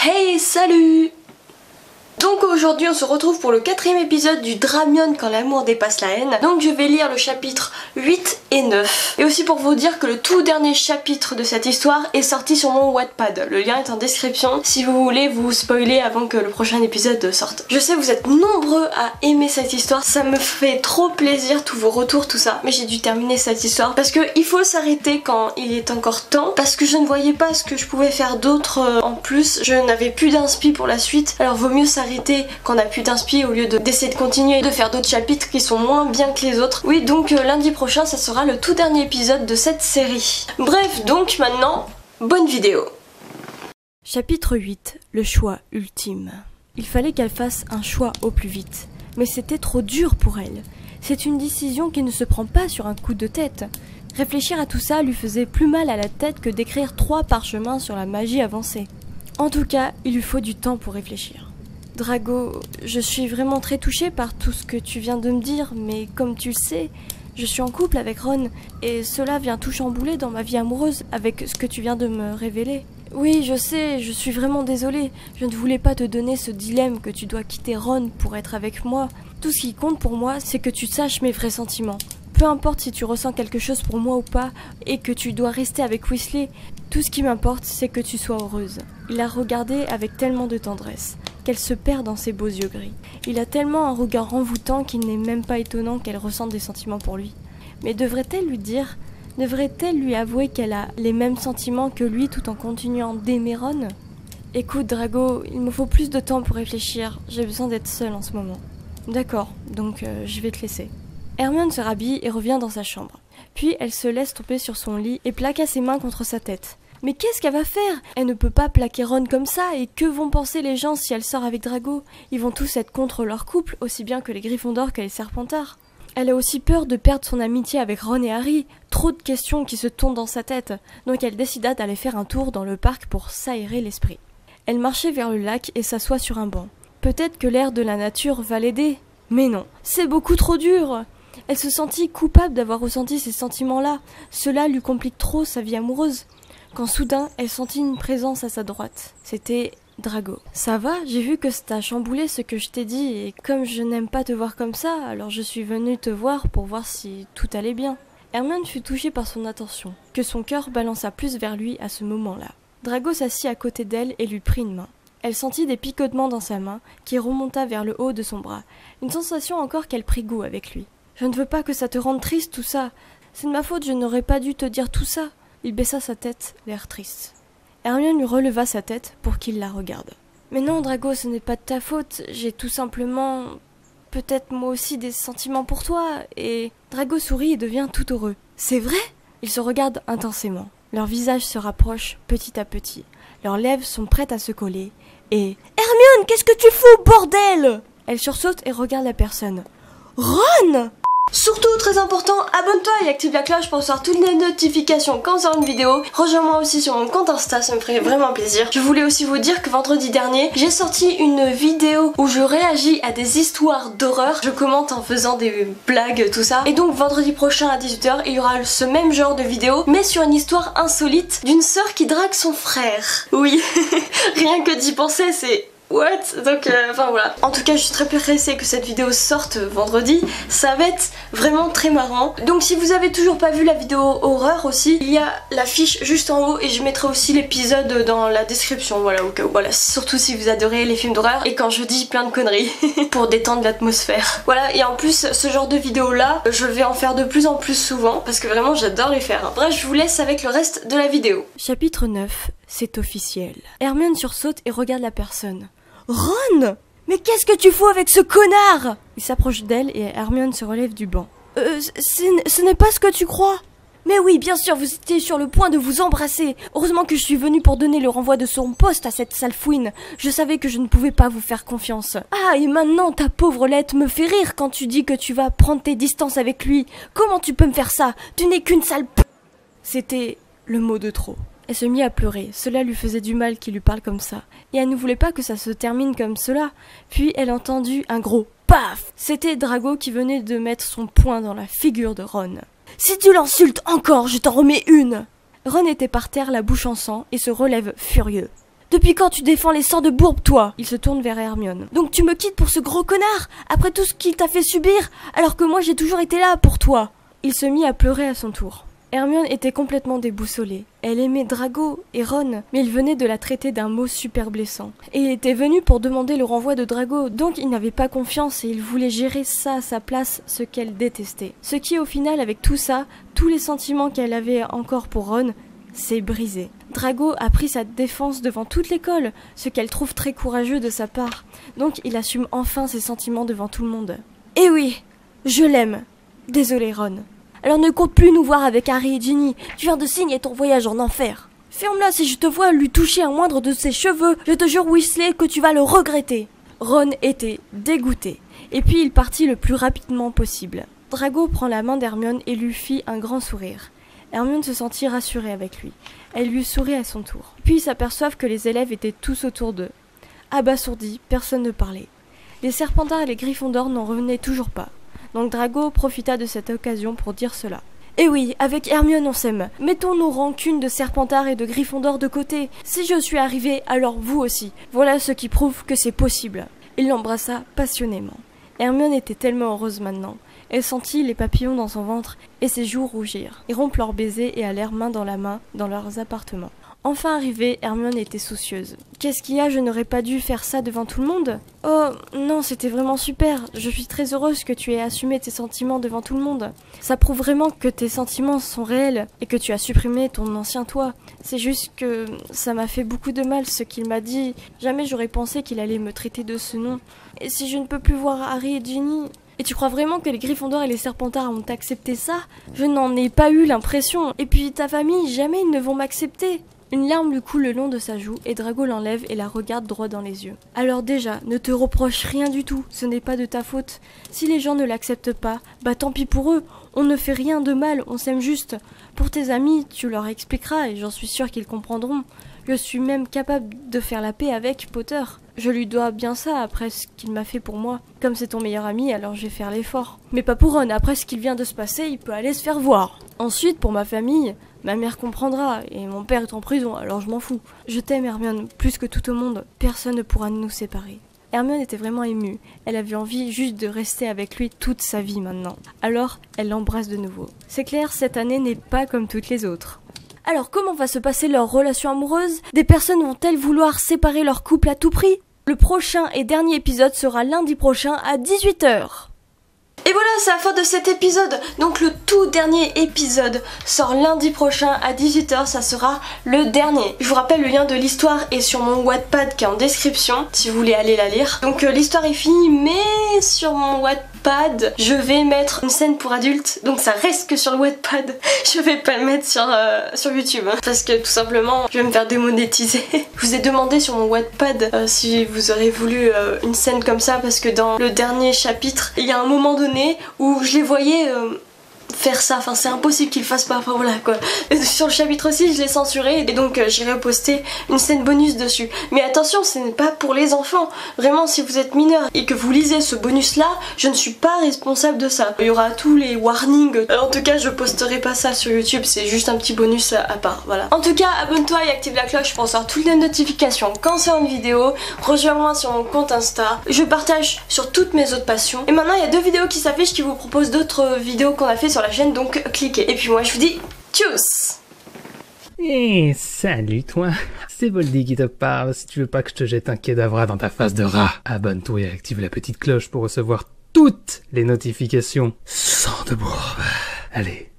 Hey, salut! Donc aujourd'hui on se retrouve pour le 4e épisode du Dramion quand l'amour dépasse la haine. Donc je vais lire le chapitre 8 et 9. Et aussi pour vous dire que le tout dernier chapitre de cette histoire est sorti sur mon Wattpad. Le lien est en description si vous voulez vous spoiler avant que le prochain épisode sorte. Je sais vous êtes nombreux à aimer cette histoire, ça me fait trop plaisir tous vos retours, tout ça. Mais j'ai dû terminer cette histoire parce qu'il faut s'arrêter quand il est encore temps. Parce que je ne voyais pas ce que je pouvais faire d'autre en plus. Je n'avais plus d'inspi pour la suite. Alors vaut mieux s'arrêter quand on a plus d'inspi au lieu d'essayer de continuer de faire d'autres chapitres qui sont moins bien que les autres. Oui, donc lundi prochain ça sera le tout dernier épisode de cette série. Bref, donc maintenant, bonne vidéo. Chapitre 8, le choix ultime. Il fallait qu'elle fasse un choix au plus vite, mais c'était trop dur pour elle. C'est une décision qui ne se prend pas sur un coup de tête. Réfléchir à tout ça lui faisait plus mal à la tête que d'écrire 3 parchemins sur la magie avancée. En tout cas, il lui faut du temps pour réfléchir. Drago, je suis vraiment très touchée par tout ce que tu viens de me dire, mais comme tu le sais, je suis en couple avec Ron, et cela vient tout chambouler dans ma vie amoureuse avec ce que tu viens de me révéler. Oui, je sais, je suis vraiment désolée, je ne voulais pas te donner ce dilemme que tu dois quitter Ron pour être avec moi. Tout ce qui compte pour moi, c'est que tu saches mes vrais sentiments. Peu importe si tu ressens quelque chose pour moi ou pas, et que tu dois rester avec Weasley, tout ce qui m'importe, c'est que tu sois heureuse. Il la regardait avec tellement de tendresse qu'elle se perd dans ses beaux yeux gris. Il a tellement un regard envoûtant qu'il n'est même pas étonnant qu'elle ressente des sentiments pour lui. Mais devrait-elle lui dire, devrait-elle lui avouer qu'elle a les mêmes sentiments que lui tout en continuant d'aimer Ron ? Écoute Drago, il me faut plus de temps pour réfléchir, j'ai besoin d'être seule en ce moment. D'accord, donc je vais te laisser. Hermione se rhabille et revient dans sa chambre. Puis elle se laisse tomber sur son lit et plaqua ses mains contre sa tête. Mais qu'est-ce qu'elle va faire? Elle ne peut pas plaquer Ron comme ça, et que vont penser les gens si elle sort avec Drago? Ils vont tous être contre leur couple, aussi bien que les Gryffondors que les Serpentards. Elle a aussi peur de perdre son amitié avec Ron et Harry, trop de questions qui se tournent dans sa tête, donc elle décida d'aller faire un tour dans le parc pour s'aérer l'esprit. Elle marchait vers le lac et s'assoit sur un banc. Peut-être que l'air de la nature va l'aider, mais non, c'est beaucoup trop dur. Elle se sentit coupable d'avoir ressenti ces sentiments-là, cela lui complique trop sa vie amoureuse. Quand soudain, elle sentit une présence à sa droite. C'était Drago. « Ça va? J'ai vu que ça t'a chamboulé ce que je t'ai dit, et comme je n'aime pas te voir comme ça, alors je suis venue te voir pour voir si tout allait bien. » Hermione fut touchée par son attention, que son cœur balança plus vers lui à ce moment-là. Drago s'assit à côté d'elle et lui prit une main. Elle sentit des picotements dans sa main, qui remonta vers le haut de son bras, une sensation encore qu'elle prit goût avec lui. « Je ne veux pas que ça te rende triste tout ça. C'est de ma faute, je n'aurais pas dû te dire tout ça. » Il baissa sa tête, l'air triste. Hermione lui releva sa tête pour qu'il la regarde. « Mais non, Drago, ce n'est pas de ta faute. J'ai tout simplement... peut-être moi aussi des sentiments pour toi, et... » Drago sourit et devient tout heureux. « C'est vrai ?» Ils se regardent intensément. Leurs visages se rapprochent petit à petit. Leurs lèvres sont prêtes à se coller, et... « Hermione, qu'est-ce que tu fous, bordel ?» Elle sursaute et regarde la personne. « Ron !» Surtout, très important, abonne-toi et active la cloche pour recevoir toutes les notifications quand on sort une vidéo. Rejoins-moi aussi sur mon compte Insta, ça me ferait vraiment plaisir. Je voulais aussi vous dire que vendredi dernier, j'ai sorti une vidéo où je réagis à des histoires d'horreur. Je commente en faisant des blagues, tout ça. Et donc vendredi prochain à 18 h, il y aura ce même genre de vidéo, mais sur une histoire insolite d'une sœur qui drague son frère. Oui, rien que d'y penser, c'est... What? Donc enfin voilà. En tout cas je suis très pressée que cette vidéo sorte vendredi. Ça va être vraiment très marrant. Donc si vous avez toujours pas vu la vidéo horreur aussi, il y a la fiche juste en haut et je mettrai aussi l'épisode dans la description, voilà, au cas où. Voilà, surtout si vous adorez les films d'horreur et quand je dis plein de conneries pour détendre l'atmosphère. Voilà, et en plus ce genre de vidéo là, je vais en faire de plus en plus souvent parce que vraiment j'adore les faire. Bref, je vous laisse avec le reste de la vidéo. Chapitre 9, c'est officiel. Hermione sursaute et regarde la personne. Ron! Mais qu'est-ce que tu fous avec ce connard? Il s'approche d'elle et Hermione se relève du banc. Ce n'est pas ce que tu crois. Mais oui, bien sûr, vous étiez sur le point de vous embrasser. Heureusement que je suis venue pour donner le renvoi de son poste à cette sale fouine. Je savais que je ne pouvais pas vous faire confiance. Ah, et maintenant, ta pauvre Lette me fait rire quand tu dis que tu vas prendre tes distances avec lui. Comment tu peux me faire ça? Tu n'es qu'une sale p... C'était le mot de trop. Elle se mit à pleurer, cela lui faisait du mal qu'il lui parle comme ça, et elle ne voulait pas que ça se termine comme cela. Puis elle entendit un gros paf. C'était Drago qui venait de mettre son poing dans la figure de Ron. « Si tu l'insultes encore, je t'en remets une !» Ron était par terre, la bouche en sang, et se relève furieux. Depuis quand tu défends les sorts de Bourbe, toi? Il se tourne vers Hermione. Donc tu me quittes pour ce gros connard, après tout ce qu'il t'a fait subir, alors que moi j'ai toujours été là pour toi. Il se mit à pleurer à son tour. Hermione était complètement déboussolée. Elle aimait Drago et Ron, mais il venait de la traiter d'un mot super blessant. Et il était venu pour demander le renvoi de Drago, donc il n'avait pas confiance et il voulait gérer ça à sa place, ce qu'elle détestait. Ce qui au final, avec tout ça, tous les sentiments qu'elle avait encore pour Ron, s'est brisé. Drago a pris sa défense devant toute l'école, ce qu'elle trouve très courageux de sa part. Donc il assume enfin ses sentiments devant tout le monde. Eh oui, je l'aime. Désolé Ron. Alors ne compte plus nous voir avec Harry et Ginny. Tu viens de signer ton voyage en enfer. Ferme-la si je te vois lui toucher un moindre de ses cheveux. Je te jure, Weasley, que tu vas le regretter. Ron était dégoûté. Et puis il partit le plus rapidement possible. Drago prend la main d'Hermione et lui fit un grand sourire. Hermione se sentit rassurée avec lui. Elle lui sourit à son tour. Puis ils s'aperçoivent que les élèves étaient tous autour d'eux. Abasourdis, personne ne parlait. Les Serpentards et les Gryffondors n'en revenaient toujours pas. Donc Drago profita de cette occasion pour dire cela. Eh oui, avec Hermione on s'aime. Mettons nos rancunes de Serpentard et de Gryffondor de côté. Si je suis arrivée, alors vous aussi. Voilà ce qui prouve que c'est possible. Il l'embrassa passionnément. Hermione était tellement heureuse maintenant. Elle sentit les papillons dans son ventre et ses joues rougir. Ils rompent leurs baisers et allèrent main dans la main dans leurs appartements. Enfin arrivée, Hermione était soucieuse. Qu'est-ce qu'il y a, je n'aurais pas dû faire ça devant tout le monde? Oh, non, c'était vraiment super. Je suis très heureuse que tu aies assumé tes sentiments devant tout le monde. Ça prouve vraiment que tes sentiments sont réels et que tu as supprimé ton ancien toi. C'est juste que ça m'a fait beaucoup de mal ce qu'il m'a dit. Jamais j'aurais pensé qu'il allait me traiter de ce nom. Et si je ne peux plus voir Harry et Ginny... Et tu crois vraiment que les Gryffondors et les Serpentards ont accepté ça? Je n'en ai pas eu l'impression. Et puis ta famille, jamais ils ne vont m'accepter. Une larme lui coule le long de sa joue et Drago l'enlève et la regarde droit dans les yeux. Alors déjà, ne te reproche rien du tout, ce n'est pas de ta faute. Si les gens ne l'acceptent pas, bah tant pis pour eux, on ne fait rien de mal, on s'aime juste. Pour tes amis, tu leur expliqueras et j'en suis sûre qu'ils comprendront. Je suis même capable de faire la paix avec Potter. Je lui dois bien ça après ce qu'il m'a fait pour moi. Comme c'est ton meilleur ami, alors je vais faire l'effort. Mais pas pour Ron, après ce qu'il vient de se passer, il peut aller se faire voir. Ensuite, pour ma famille, ma mère comprendra, et mon père est en prison, alors je m'en fous. Je t'aime Hermione, plus que tout au monde, personne ne pourra nous séparer. Hermione était vraiment émue, elle avait envie juste de rester avec lui toute sa vie maintenant. Alors, elle l'embrasse de nouveau. C'est clair, cette année n'est pas comme toutes les autres. Alors comment va se passer leur relation amoureuse? Des personnes vont-elles vouloir séparer leur couple à tout prix? Le prochain et dernier épisode sera lundi prochain à 18 h. Et voilà, c'est la fin de cet épisode. Donc le tout dernier épisode sort lundi prochain à 18 h, ça sera le dernier. Je vous rappelle, le lien de l'histoire est sur mon Wattpad qui est en description, si vous voulez aller la lire. Donc l'histoire est finie, mais sur mon Wattpad, je vais mettre une scène pour adultes. Donc ça reste que sur le Wattpad. Je vais pas le mettre sur YouTube, hein, parce que tout simplement, je vais me faire démonétiser. Je vous ai demandé sur mon Wattpad si vous aurez voulu une scène comme ça, parce que dans le dernier chapitre, il y a un moment donné où je les voyais faire ça, enfin c'est impossible qu'ils le fassent pas, enfin voilà quoi. Et sur le chapitre 6 je l'ai censuré et donc j'irai poster une scène bonus dessus. Mais attention, ce n'est pas pour les enfants, vraiment si vous êtes mineur et que vous lisez ce bonus là, je ne suis pas responsable de ça. Il y aura tous les warnings, en tout cas je posterai pas ça sur YouTube, c'est juste un petit bonus à part, voilà. En tout cas abonne-toi et active la cloche pour recevoir toutes les notifications quand c'est une vidéo, rejoins-moi sur mon compte Insta, je partage sur toutes mes autres passions. Et maintenant il y a 2 vidéos qui s'affichent qui vous proposent d'autres vidéos qu'on a fait sur la chaîne, donc cliquez. Et puis moi je vous dis tchuss. Eh, salut toi, c'est Voldy qui te parle. Si tu veux pas que je te jette un Kedavra dans ta face de rat, abonne-toi et active la petite cloche pour recevoir toutes les notifications. Sang de bourbe. Allez,